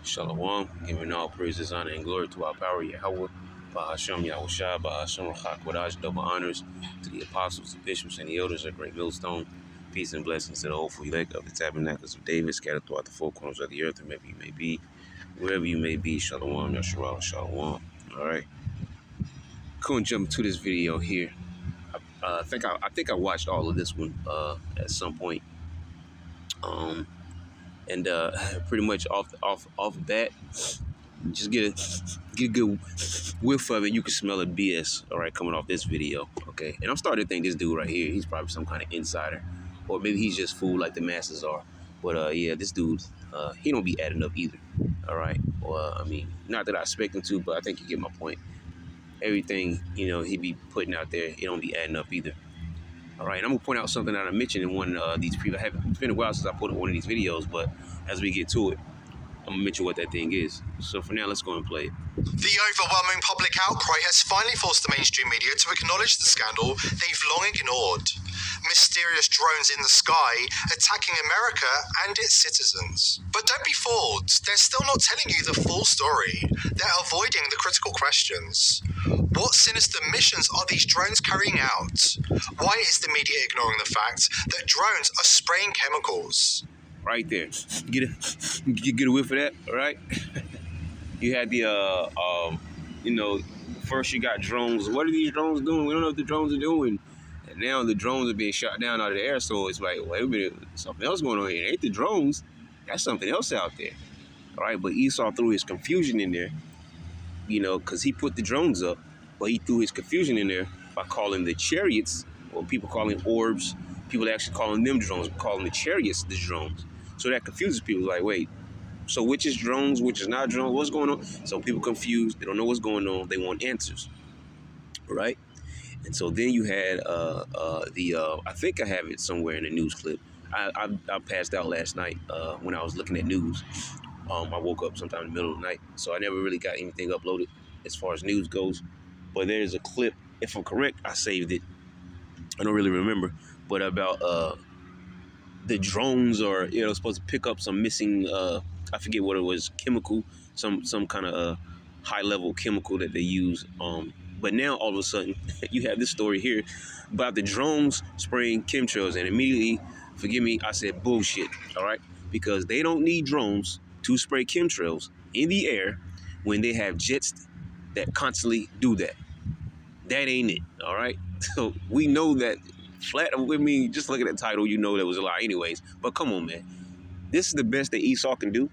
Shalom, giving all praises, honor, and glory to our power, Yahweh, Bahashem Yahushua, Bahashem Rachak, double honors to the apostles, the bishops, and the elders of Great Millstone. Peace and blessings to the hopeful elect of the tabernacles of David, scattered throughout the four corners of the earth, wherever you may be, Shalom, Yahshua, Shalom. All right, cool. Jump to this video here. I think I watched all of this one at some point. And pretty much off bat, just get a good whiff of it. You can smell the BS, all right, coming off this video, okay? And I'm starting to think this dude right here, he's probably some kind of insider, or maybe he's just fooled like the masses are. But yeah, this dude, he don't be adding up either, all right? Well, I mean, not that I expect him to, but I think you get my point. Everything, he be putting out there, it don't be adding up either. All right, I'm gonna point out something that I mentioned in one of these previous. It's been a while since I put up one of these videos, but as we get to it, I'm gonna mention what that thing is. So for now, let's go and play it. The overwhelming public outcry has finally forced the mainstream media to acknowledge the scandal they've long ignored. Mysterious drones in the sky attacking America and its citizens. But don't be fooled, they're still not telling you the full story. They're avoiding the critical questions. What sinister missions are these drones carrying out? Why is the media ignoring the fact that drones are spraying chemicals? Right there, get a whiff of that, all right? You had the, first you got drones. What are these drones doing? We don't know what the drones are doing. And now the drones are being shot down out of the air, so it's like, wait a minute, something else going on here. It ain't the drones, that's something else out there, all right? But Esau threw his confusion in there, because he put the drones up, but he threw his confusion in there by calling the chariots, or people calling orbs, people actually calling them drones, calling the chariots the drones. So that confuses people, like, wait, so which is drones, which is not drones, what's going on? So people confused, they don't know what's going on, they want answers, right? And so then you had I think I have it somewhere in the news clip. I passed out last night when I was looking at news. I woke up sometime in the middle of the night, so I never really got anything uploaded as far as news goes. But there's a clip, if I'm correct, I saved it. I don't really remember, but about the drones are supposed to pick up some missing I forget what it was, chemical, some kind of high level chemical that they use. But now all of a sudden you have this story here about the drones spraying chemtrails, and immediately, forgive me, I said bullshit, all right? Because they don't need drones to spray chemtrails in the air when they have jets that constantly do that. That ain't it, all right? So we know that just look at the title, that was a lie anyways. But come on, man. This is the best that Esau can do.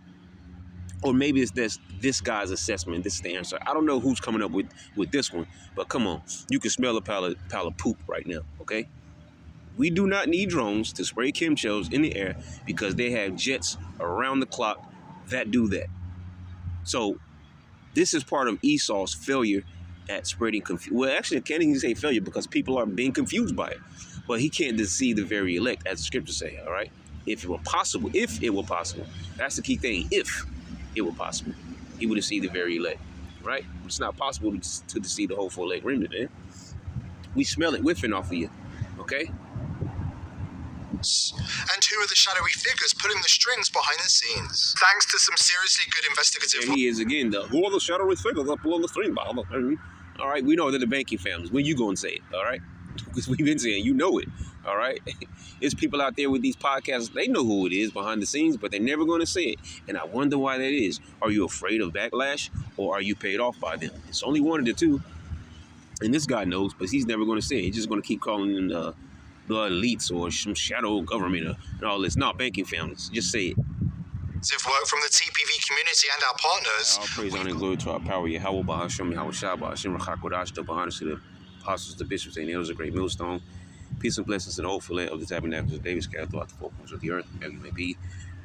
Or maybe it's this guy's assessment. This is the answer. I don't know who's coming up with this one. But come on. You can smell a pile of poop right now, okay? We do not need drones to spray chemtrails in the air because they have jets around the clock that do that. So this is part of Esau's failure at spreading confusion. Well, actually, I can't even say failure because people are being confused by it. But he can't deceive the very elect, as the scriptures say, all right? If it were possible, that's the key thing. If it were possible, he would deceive the very elect, right? It's not possible to deceive the whole full elect remnant, man. We smell it whiffing off of you, okay? And who are the shadowy figures pulling the strings behind the scenes? Thanks to some seriously good investigative... And he is, again, who are the shadowy figures that pull the string behind the scenes? All right, we know they're the banking families. When you go and say it, all right? Because we've been saying, it, all right? There's people out there with these podcasts, they know who it is behind the scenes, but they're never going to say it. And I wonder why that is. Are you afraid of backlash, or are you paid off by them? It's only one of the two. And this guy knows, but he's never going to say it. He's just going to keep calling them the elites or some shadow government and all this. No, banking families. Just say it. Work from the TPV community and our partners. All praise, honor, and glory to our power, Yahweh, Bahashem Yahushua, Bahashem Rachak, double honors to the apostles, the bishops, and the elders of Great Millstone. Peace and blessings to the whole fillet of the tabernacles of David, scattered throughout the four corners of the earth,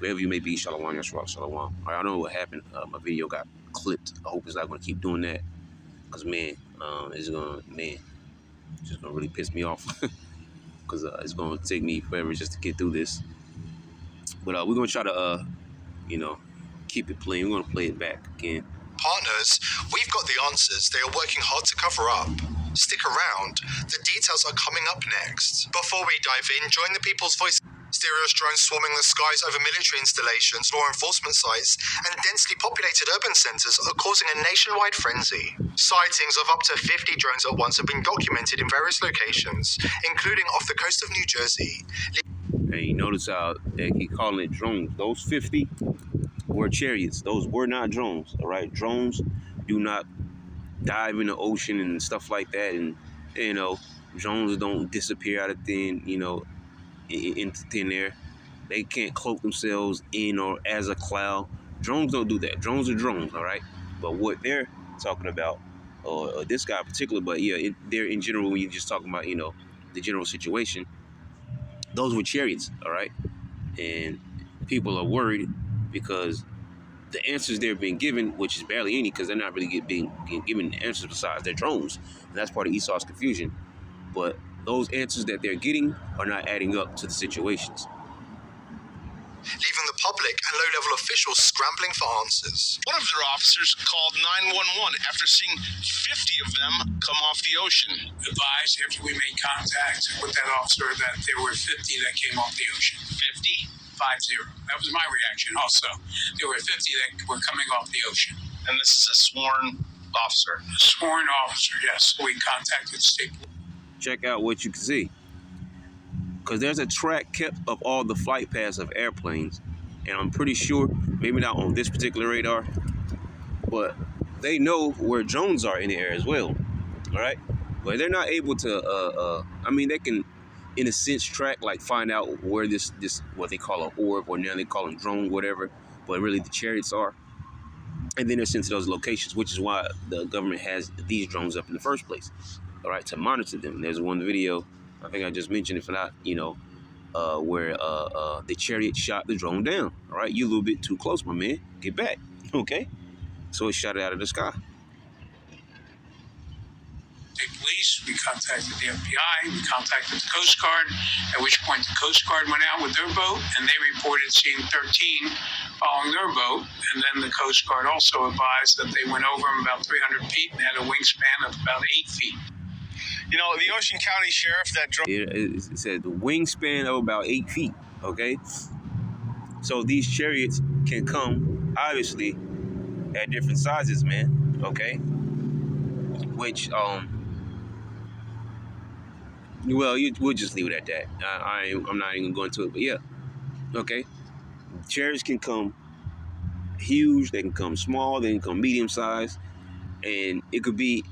wherever you may be, Shalom, Yahshua, Shalom. All right, I don't know what happened. My video got clipped. I hope it's not going to keep doing that, because, man, it's going to really piss me off, because it's going to take me forever just to get through this. But we're going to try to, keep it playing. We're going to play it back again. Partners, we've got the answers they are working hard to cover up. Stick around, the details are coming up next. Before we dive in, join the People's Voice. Mysterious drones swarming the skies over military installations, law enforcement sites, and densely populated urban centres are causing a nationwide frenzy. Sightings of up to 50 drones at once have been documented in various locations, including off the coast of New Jersey. And you notice how they keep calling it drones. Those 50 were chariots. Those were not drones, all right? Drones do not dive in the ocean and stuff like that. And, you know, drones don't disappear out of thin, you know, into thin air. They can't cloak themselves in or as a cloud. Drones don't do that. Drones are drones, all right? But what they're talking about, or this guy in particular, but yeah, they're in general, when you're just talking about, you know, the general situation, those were chariots, all right? And people are worried because the answers they're being given, which is barely any, because they're not really being given answers besides their drones. And that's part of Esau's confusion. But those answers that they're getting are not adding up to the situations, leaving the public and low-level officials scrambling for answers. One of their officers called 911 after seeing 50 of them come off the ocean. Advised after we made contact with that officer that there were 50 that came off the ocean. 50? 50. That was my reaction also. There were 50 that were coming off the ocean. And this is a sworn officer? A sworn officer, yes. We contacted state. Check out what you can see. Because there's a track kept of all the flight paths of airplanes. And I'm pretty sure, maybe not on this particular radar, but they know where drones are in the air as well. All right? But they're not able to, I mean, they can, in a sense, track, like find out where this what they call an orb, or now they call them drone, whatever, but really the chariots are. And then they're sent to those locations, which is why the government has these drones up in the first place, all right, to monitor them. There's one video, I think I just mentioned, if not, you know, where the chariot shot the drone down. All right, you a little bit too close, my man. Get back, okay? So it shot it out of the sky. The police, we contacted the FBI, we contacted the Coast Guard, at which point the Coast Guard went out with their boat, and they reported seeing 13 following their boat, and then the Coast Guard also advised that they went over them about 300 feet and had a wingspan of about 8 feet. You know, the Ocean County Sheriff that drove... It said the wingspan of about 8 feet, okay? So these chariots can come, obviously, at different sizes, man, okay? Which, well, we'll just leave it at that. I'm not even going to it, but yeah, okay? Chariots can come huge, they can come small, they can come medium-sized, and it could be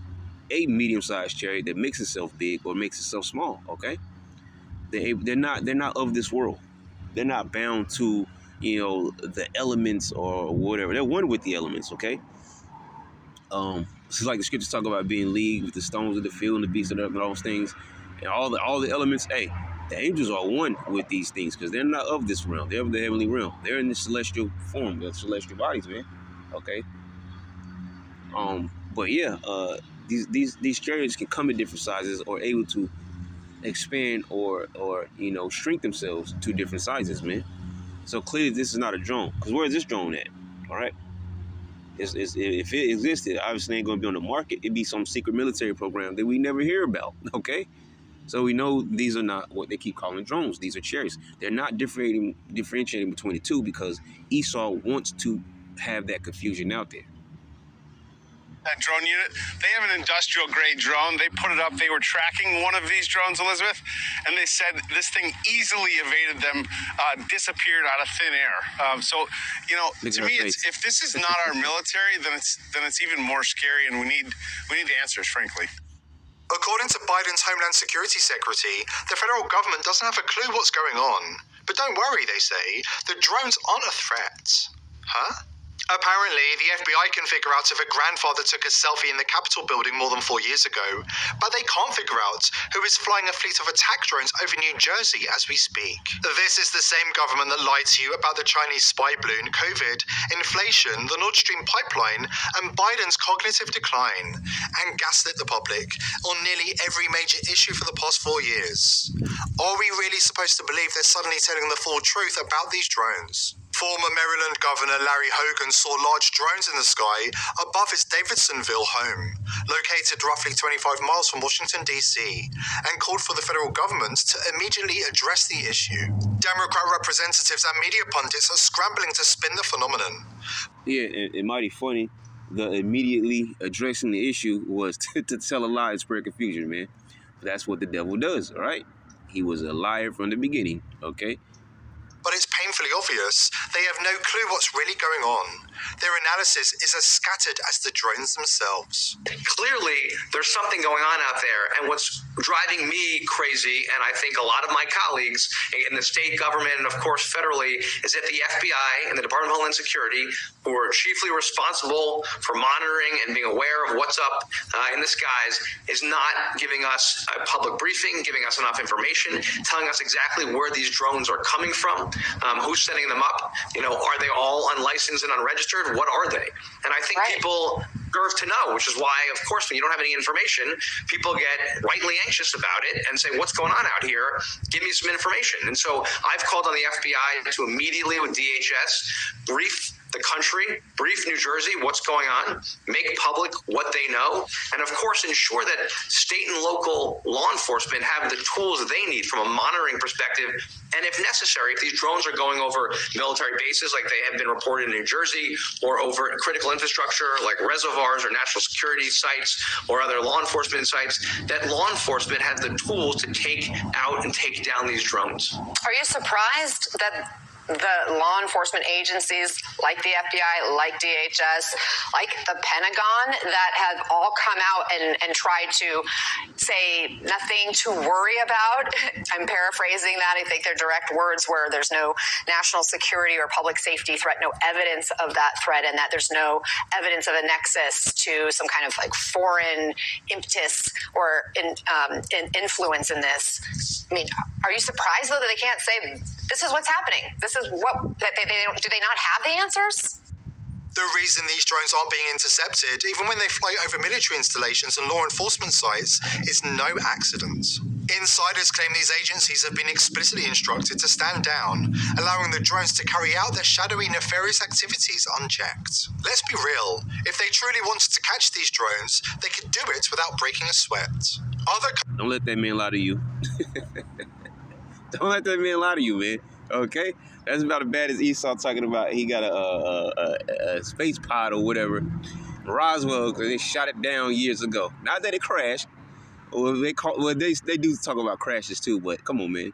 a medium-sized chariot that makes itself big or makes itself small, okay? They're not of this world. They're not bound to, you know, the elements or whatever. They're one with the elements, okay? It's like the scriptures talk about being leagued with the stones of the field and the beasts of the earth and all those things. And all the elements, hey, the angels are one with these things because they're not of this realm. They're of the heavenly realm. They're in the celestial form, the celestial bodies, man. Okay? But yeah, these chariots can come in different sizes or able to expand or you know, shrink themselves to different sizes, man. So clearly this is not a drone. Because where is this drone at? All right? If it existed, obviously it ain't going to be on the market. It'd be some secret military program that we never hear about, okay? So we know these are not what they keep calling drones. These are chariots. They're not differentiating between the two because Esau wants to have that confusion out there. That drone unit, they have an industrial grade drone. They put it up. They were tracking one of these drones, Elizabeth, and they said this thing easily evaded them, disappeared out of thin air. So, you know, to me, if this is not our military, then it's even more scary, and we need the answers, frankly. According to Biden's Homeland Security Secretary, the federal government doesn't have a clue what's going on. But don't worry, they say, the drones aren't a threat. Huh? Apparently, the FBI can figure out if a grandfather took a selfie in the Capitol building more than 4 years ago, but they can't figure out who is flying a fleet of attack drones over New Jersey as we speak. This is the same government that lied to you about the Chinese spy balloon, COVID, inflation, the Nord Stream pipeline, and Biden's cognitive decline, and gaslit the public on nearly every major issue for the past 4 years. Are we really supposed to believe they're suddenly telling the full truth about these drones? Former Maryland Governor Larry Hogan saw large drones in the sky above his Davidsonville home, located roughly 25 miles from Washington, D.C., and called for the federal government to immediately address the issue. Democrat representatives and media pundits are scrambling to spin the phenomenon. Yeah, and mighty funny, the immediately addressing the issue was to tell a lie and spread confusion, man. That's what the devil does, all right? He was a liar from the beginning, okay? But it's painfully obvious they have no clue what's really going on. Their analysis is as scattered as the drones themselves. Clearly, there's something going on out there, and what's driving me crazy, and I think a lot of my colleagues in the state government and, of course, federally, is that the FBI and the Department of Homeland Security, who are chiefly responsible for monitoring and being aware of what's up in the skies, is not giving us a public briefing, giving us enough information, telling us exactly where these drones are coming from, who's setting them up, are they all unlicensed and unregistered? What are they? And I think people deserve to know, which is why, of course, when you don't have any information, people get rightly anxious about it and say, what's going on out here? Give me some information. And so I've called on the FBI to immediately, with DHS, brief the country, brief New Jersey what's going on, make public what they know, and of course ensure that state and local law enforcement have the tools they need from a monitoring perspective. And if necessary, if these drones are going over military bases like they have been reported in New Jersey, or over critical infrastructure like reservoirs or national security sites or other law enforcement sites, that law enforcement has the tools to take out and take down these drones. Are you surprised that the law enforcement agencies like the FBI, like DHS, like the Pentagon, that have all come out and tried to say nothing to worry about? I'm paraphrasing that. I think their direct words were there's no national security or public safety threat, no evidence of that threat, and that there's no evidence of a nexus to some kind of like foreign impetus or influence in this. I mean, are you surprised though that they can't say this is what's happening? This is what that they don't, do they not have the answers? The reason these drones aren't being intercepted, even when they fly over military installations and law enforcement sites, is no accident. Insiders claim these agencies have been explicitly instructed to stand down, allowing the drones to carry out their shadowy, nefarious activities unchecked. Let's be real, if they truly wanted to catch these drones, they could do it without breaking a sweat. Don't let that man lie to you. Don't let that man lie to you, man. Okay? That's about as bad as Esau talking about he got a space pod or whatever in Roswell because they shot it down years ago. Not that it crashed. Well, they do talk about crashes too, but come on, man.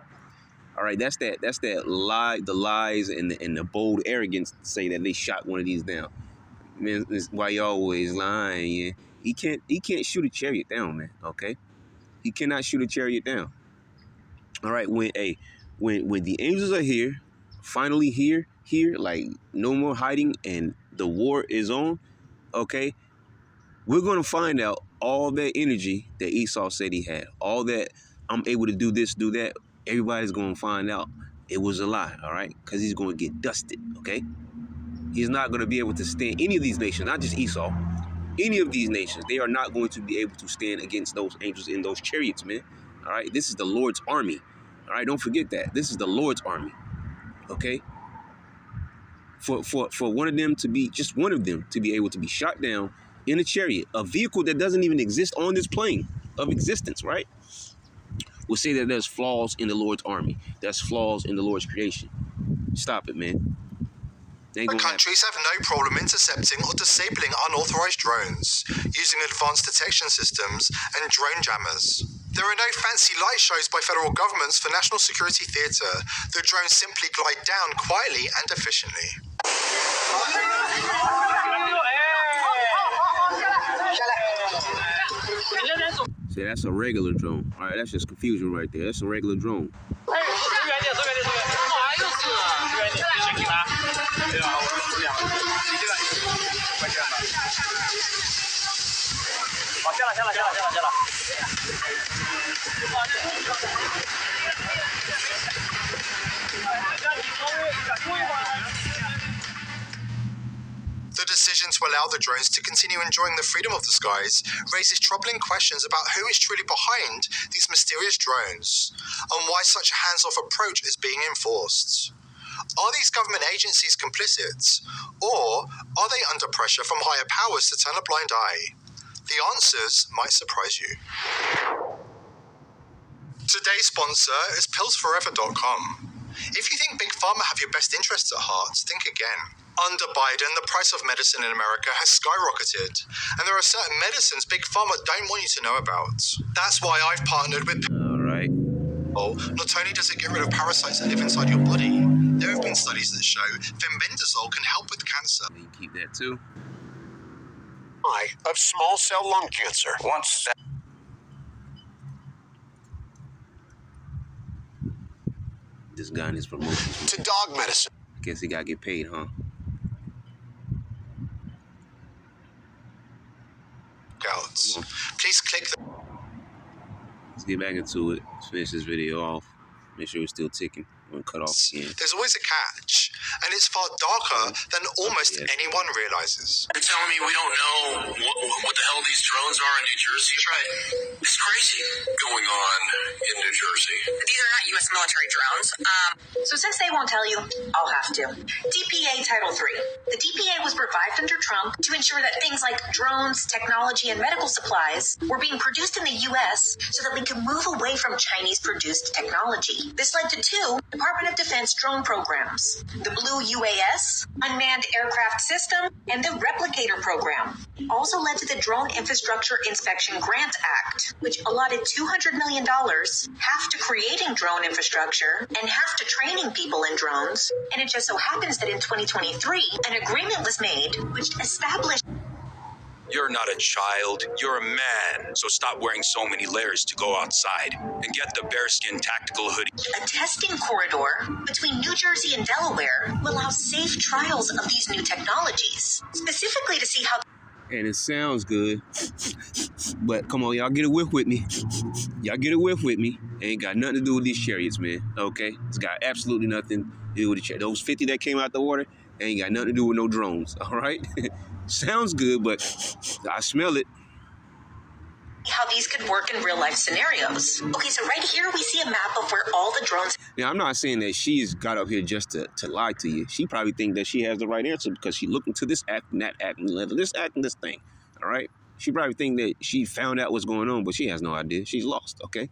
All right, that's that lie, the lies and the bold arrogance to say that they shot one of these down. Man, that's why you always lying. Yeah? He can't shoot a chariot down, man. Okay? He cannot shoot a chariot down. All right, when the angels are here, finally here, like no more hiding and the war is on, okay, we're going to find out all that energy that Esau said he had, all that I'm able to do this, do that. Everybody's going to find out it was a lie, all right, because he's going to get dusted, okay? He's not going to be able to stand any of these nations, not just Esau, any of these nations. They are not going to be able to stand against those angels in those chariots, man. All right, this is the Lord's army. All right, don't forget that. This is the Lord's army, okay? For one of them to be, just one of them to be able to be shot down in a chariot, a vehicle that doesn't even exist on this plane of existence, right? We'll say that there's flaws in the Lord's army. There's flaws in the Lord's creation. Stop it, man. The countries have no problem intercepting or disabling unauthorized drones, using advanced detection systems and drone jammers. There are no fancy light shows by federal governments for national security theater. The drones simply glide down quietly and efficiently. See, that's a regular drone. All right, that's just confusion right there. That's a regular drone. The decision to allow the drones to continue enjoying the freedom of the skies raises troubling questions about who is truly behind these mysterious drones and why such a hands-off approach is being enforced. Are these government agencies complicit? Or are they under pressure from higher powers to turn a blind eye? The answers might surprise you. Today's sponsor is PillsForever.com. If you think Big Pharma have your best interests at heart, think again. Under Biden, the price of medicine in America has skyrocketed, and there are certain medicines Big Pharma don't want you to know about. That's why I've partnered with All right. Not only does it get rid of parasites that live inside your body, there have been studies that show fenbendazole can help with cancer. You can keep that too. Of small cell lung cancer. This guy in his promotions. To dog medicine. I guess he gotta get paid, huh? Please click the... Let's get back into it. Let's finish this video off. Make sure it's still ticking. I'm gonna cut off again. There's always a catch, and it's far darker than almost anyone realizes. You're telling me we don't know what the hell these drones are in New Jersey? That's right. It's crazy going on in New Jersey. These are not U.S. military drones. So since they won't tell you, I'll have to. DPA Title III. The DPA was revived under Trump to ensure that things like drones, technology, and medical supplies were being produced in the U.S. so that we could move away from Chinese-produced technology. This led to two Department of Defense drone programs: the Blue UAS, Unmanned Aircraft System, and the Replicator program. Also led to the Drone Infrastructure Inspection Grant Act, which allotted $200 million, half to creating drone infrastructure and half to training people in drones. And it just so happens that in 2023, an agreement was made which established... You're not a child, you're a man. So stop wearing so many layers to go outside and get the bearskin tactical hoodie. A testing corridor between New Jersey and Delaware will allow safe trials of these new technologies, specifically to see how... And it sounds good, but come on, y'all get a whiff with me. Y'all get a whiff with me. It ain't got nothing to do with these chariots, man, okay? It's got absolutely nothing to do with the chariots. Those 50 that came out the water ain't got nothing to do with no drones, all right? Sounds good, but I smell it. How these could work in real life scenarios. Okay, so right here we see a map of where all the drones... Now, I'm not saying that she's got up here just to lie to you. She probably think that she has the right answer because she looked into this act and that act and this act and this thing, all right? She probably think that she found out what's going on, but she has no idea. She's lost, okay?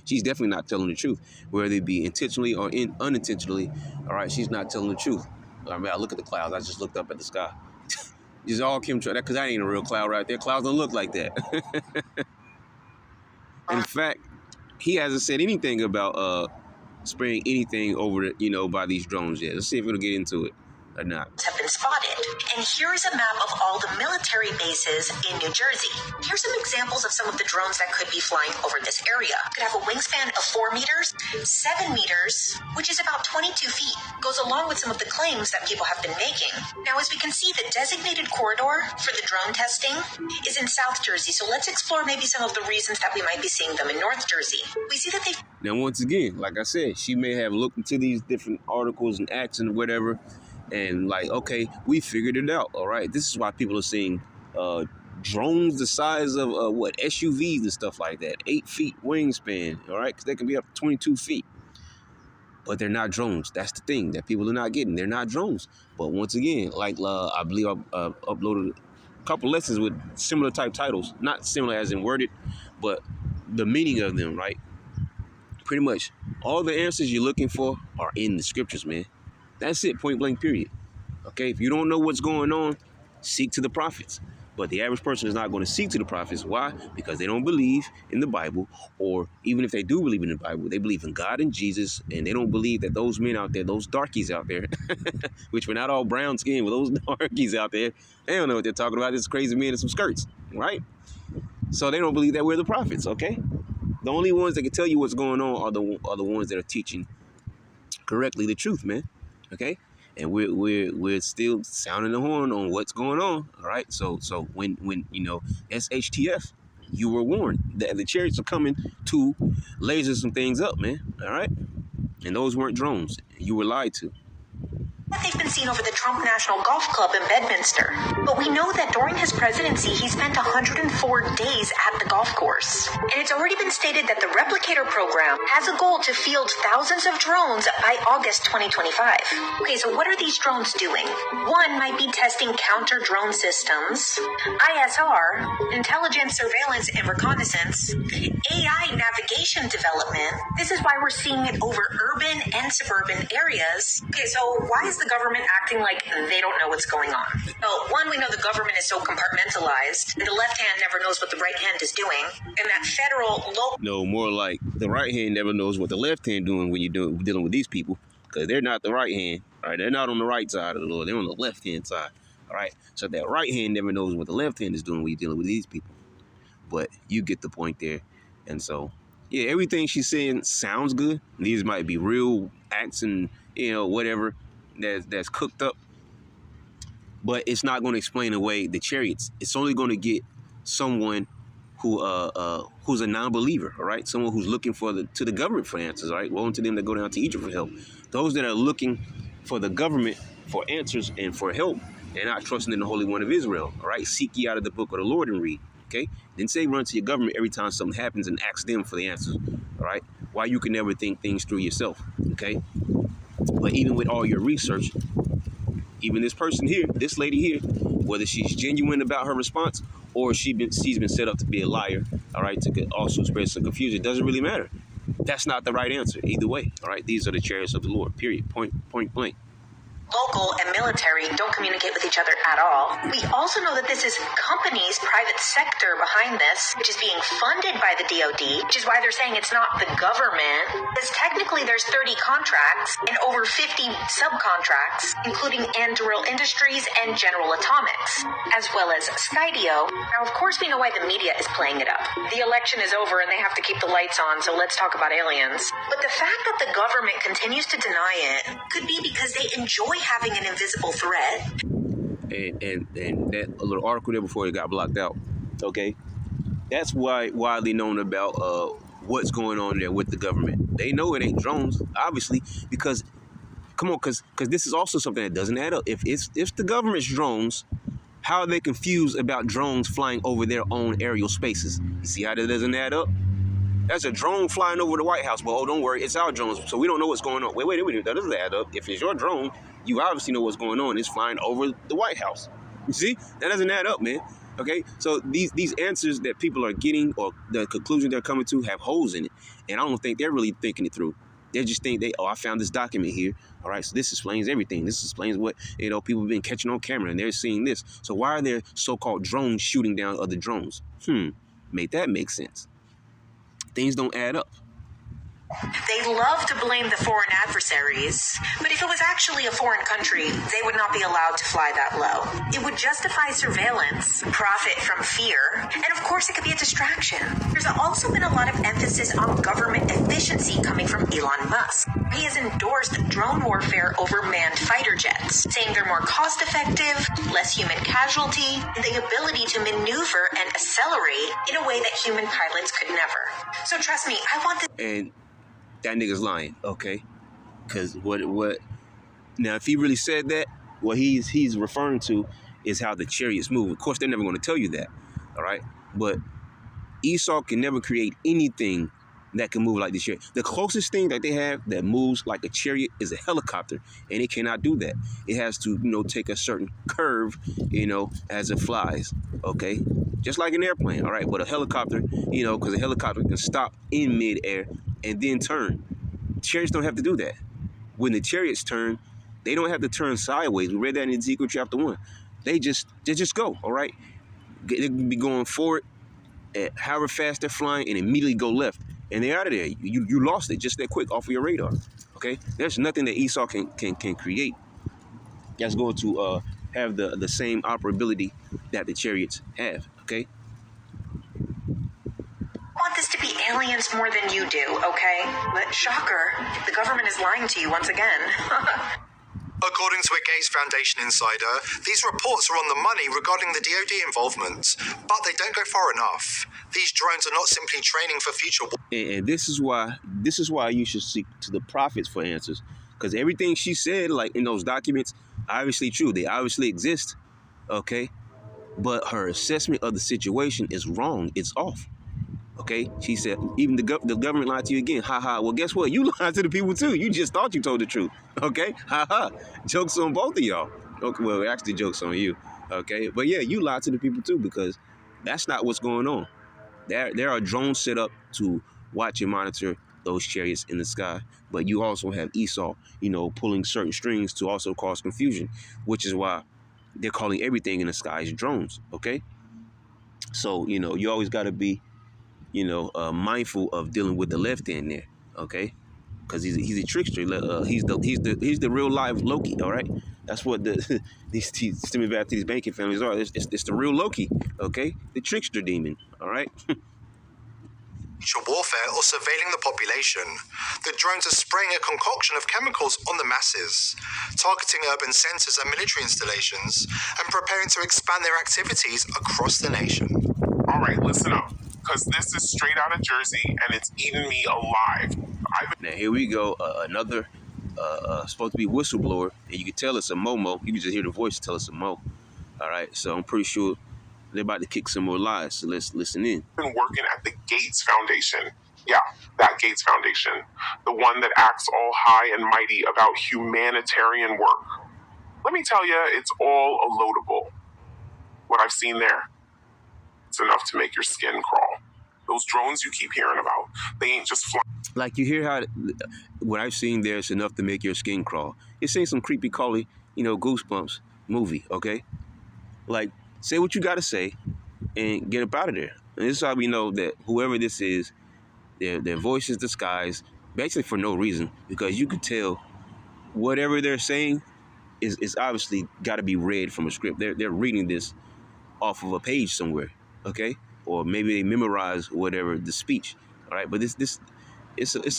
She's definitely not telling the truth, whether it be intentionally or unintentionally, all right? She's not telling the truth. I mean, I look at the clouds. I just looked up at the sky. Just all chemtrail, because that ain't a real cloud right there. Clouds don't look like that. In fact, he hasn't said anything about spraying anything over the, by these drones yet. Let's see if it'll get into it or not. Have been spotted. And here is a map of all the military bases in New Jersey. Here's some examples of some of the drones that could be flying over this area. Could have a wingspan of 4 meters, 7 meters, which is about 22 feet. Goes along with some of the claims that people have been making. Now, as we can see, the designated corridor for the drone testing is in South Jersey. So let's explore maybe some of the reasons that we might be seeing them in North Jersey. We see that they... Now, once again, like I said, she may have looked into these different articles and acts and whatever, and like, okay, we figured it out. All right, this is why people are seeing drones the size of SUVs and stuff like that, 8 feet wingspan. All right, because they can be up to 22 feet, but they're not drones. That's the thing that people are not getting. They're not drones. But once again, like I believe I uploaded a couple lessons with similar type titles, not similar as in worded, but the meaning of them. Right, pretty much all the answers you're looking for are in the scriptures, man. That's it, point blank, period. Okay, if you don't know what's going on, seek to the prophets. But the average person is not going to seek to the prophets. Why? Because they don't believe in the Bible, or even if they do believe in the Bible, they believe in God and Jesus, and they don't believe that those men out there, those darkies out there, which were not all brown skinned, but those darkies out there, they don't know what they're talking about. It's crazy men in some skirts, right? So they don't believe that we're the prophets, okay? The only ones that can tell you what's going on are the ones that are teaching correctly the truth, man. Okay, and we're still sounding the horn on what's going on. All right, so when SHTF, you were warned that the chariots are coming to laser some things up, man. All right, and those weren't drones. You were lied to. That they've been seen over the Trump National Golf Club in Bedminster. But we know that during his presidency, he spent 104 days at the golf course. And it's already been stated that the Replicator program has a goal to field thousands of drones by August 2025. Okay, so what are these drones doing? One might be testing counter-drone systems, ISR, intelligence, surveillance, and reconnaissance, AI navigation development. This is why we're seeing it over urban and suburban areas. Okay, so why is the government acting like they don't know what's going on? Well, one, we know the government is so compartmentalized that the left hand never knows what the right hand is doing, and that federal, local... No, more like the right hand never knows what the left hand doing when you're dealing with these people, because they're not the right hand, all right? They're not on the right side of the law. They're on the left hand side, all right? So that right hand never knows what the left hand is doing when you're dealing with these people. But you get the point there. And so, yeah, everything she's saying sounds good. These might be real acts and, whatever that's cooked up. But it's not going to explain away the chariots. It's only going to get someone who's a non-believer, all right? Someone who's looking to the government for answers, all right? Woe unto them that go down to Egypt for help. Those that are looking for the government for answers and for help, they're not trusting in the Holy One of Israel, all right? Seek ye out of the book of the Lord and read, okay? Then say run to your government every time something happens and ask them for the answers, all right? Why you can never think things through yourself, okay? But even with all your research, even this person here, this lady here, whether she's genuine about her response or she's been set up to be a liar, all right, to also spread some confusion, it doesn't really matter. That's not the right answer either way, all right? These are the chariots of the Lord, period, point blank. Local and military don't communicate with each other at all. We also know that this is companies, private sector behind this, which is being funded by the DoD, which is why they're saying it's not the government. Because technically there's 30 contracts and over 50 subcontracts, including Anduril Industries and General Atomics, as well as Skydio. Now, of course, we know why the media is playing it up. The election is over and they have to keep the lights on, so let's talk about aliens. But the fact that the government continues to deny it could be because they enjoy having an invisible threat. And that little article there before it got blocked out, okay? That's why widely known about what's going on there with the government. They know it ain't drones, obviously, because, come on, because this is also something that doesn't add up. If the government's drones, how are they confused about drones flying over their own aerial spaces? You see how that doesn't add up? That's a drone flying over the White House. Well, oh, don't worry, it's our drones, so we don't know what's going on. Wait, that doesn't add up. If it's your drone, you obviously know what's going on. It's flying over the White House. You see? That doesn't add up, man. Okay? So these answers that people are getting or the conclusion they're coming to have holes in it. And I don't think they're really thinking it through. They just think I found this document here. All right, so this explains everything. This explains what, people have been catching on camera and they're seeing this. So why are there so-called drones shooting down other drones? Make that make sense. Things don't add up. They love to blame the foreign adversaries, but if it was actually a foreign country, they would not be allowed to fly that low. It would justify surveillance, profit from fear, and of course it could be a distraction. There's also been a lot of emphasis on government efficiency coming from Elon Musk. He has endorsed drone warfare over manned fighter jets, saying they're more cost-effective, less human casualty, and the ability to maneuver and accelerate in a way that human pilots could never. So trust me, I want this... And that nigga's lying, okay? Because what now, if he really said that, what he's referring to is how the chariots move. Of course, they're never going to tell you that, all right? But Esau can never create anything that can move like the chariot. The closest thing that they have that moves like a chariot is a helicopter, and it cannot do that. It has to, take a certain curve, as it flies, okay? Just like an airplane, all right? But a helicopter, because a helicopter can stop in midair and then turn. Chariots don't have to do that. When the chariots turn, they don't have to turn sideways. We read that in Ezekiel chapter 1. They just go, all right? They can be going forward at however fast they're flying and immediately go left. And they're out of there. You lost it just that quick off of your radar, okay? There's nothing that Esau can create that's going to have the same operability that the chariots have, okay? I want this to be aliens more than you do, okay? But shocker, the government is lying to you once again. According to a Gates Foundation insider, these reports are on the money regarding the DoD involvement, but they don't go far enough. These drones are not simply training for future war. And this is why you should seek to the prophets for answers, Because everything she said, like in those documents, obviously true. They obviously exist, okay? But her assessment of the situation is wrong. It's off, okay? She said, even the government lied to you again. Ha ha. Well, guess what? You lied to the people too. You just thought you told the truth, okay? Ha ha. Joke's on both of y'all. Okay, well, actually, joke's on you, okay? But yeah, you lied to the people too, because that's not what's going on. There are drones set up to watch and monitor those chariots in the sky, but you also have Esau, you know, pulling certain strings to also cause confusion, which is why they're calling everything in the skies drones, okay? So, you know, you always got to be, you know, mindful of dealing with the left end there, okay? Because he's a trickster. He's the real live Loki, all right? That's what these stemming back to these banking families are. It's the real Loki, okay? The trickster demon, all right? Warfare or surveilling the population. The drones are spraying a concoction of chemicals on the masses, targeting urban centers and military installations, and preparing to expand their activities across the nation. All right, listen up, because this is straight out of Jersey, and it's eating me alive. Now, here we go, another supposed to be whistleblower, and you can tell it's a Momo. You can just hear the voice tell it's a Mo. All right, so I'm pretty sure they're about to kick some more lies, so let's listen in. I've been working at the Gates Foundation. Yeah, that Gates Foundation. The one that acts all high and mighty about humanitarian work. Let me tell you, it's all a loadable. What I've seen there, it's enough to make your skin crawl. Those drones you keep hearing about, they ain't just flying. Like, you hear how what I've seen there is enough to make your skin crawl. It's ain't some creepy crawly, you know, Goosebumps movie, okay? Like, say what you got to say and get up out of there. And this is how we know that whoever this is, their voice is disguised, basically for no reason, because you could tell whatever they're saying is obviously got to be read from a script. They're reading this off of a page somewhere, okay? Or maybe they memorize whatever the speech, all right? But it's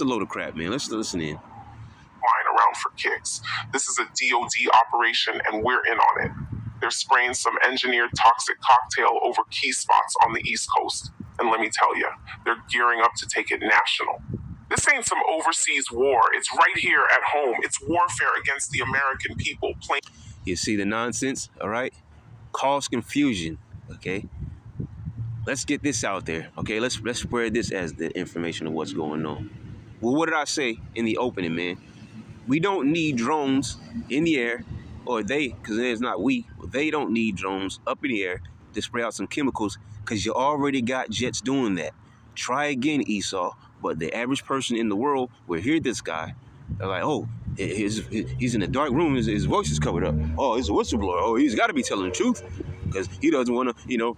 a load of crap, man. Let's listen in. Flying around for kicks. This is a DOD operation, and we're in on it. They're spraying some engineered toxic cocktail over key spots on the East Coast. And let me tell you, they're gearing up to take it national. This ain't some overseas war. It's right here at home. It's warfare against the American people. You see the nonsense, all right? Cause confusion, okay? Let's get this out there, okay? Let's spread this as the information of what's going on. Well, what did I say in the opening, man? We don't need drones in the air, or because it's not we, they don't need drones up in the air to spray out some chemicals, because you already got jets doing that. Try again, Esau. But the average person in the world will hear this guy. They're like, oh, he's in a dark room. His voice is covered up. Oh, he's a whistleblower. Oh, he's got to be telling the truth, because he doesn't want to, you know,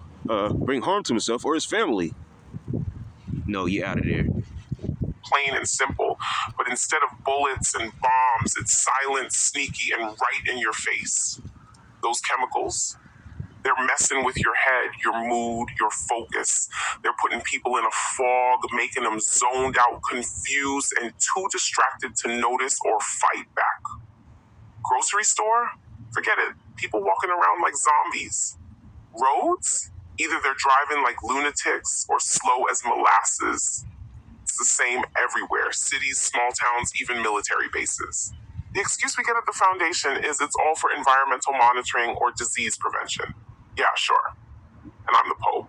bring harm to himself or his family. No, you're out of there. Plain and simple. But instead of bullets and bombs, it's silent, sneaky, and right in your face. Those chemicals, they're messing with your head, your mood, your focus. They're putting people in a fog, making them zoned out, confused, and too distracted to notice or fight back. Grocery store? Forget it. People walking around like zombies. Roads? Either they're driving like lunatics or slow as molasses. It's the same everywhere. Cities, small towns, even military bases. The excuse we get at the foundation is it's all for environmental monitoring or disease prevention. Yeah, sure. And I'm the Pope.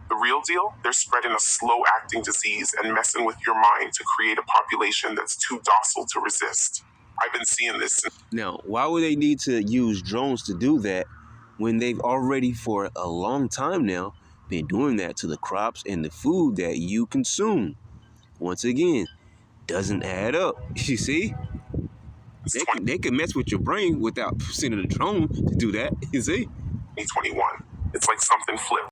The real deal? They're spreading a slow-acting disease and messing with your mind to create a population that's too docile to resist. I've been seeing this. Now, why would they need to use drones to do that when they've already, for a long time now, been doing that to the crops and the food that you consume? Once again, doesn't add up. You see? They can mess with your brain without sending a drone to do that. You see? 2021. It's like something flipped.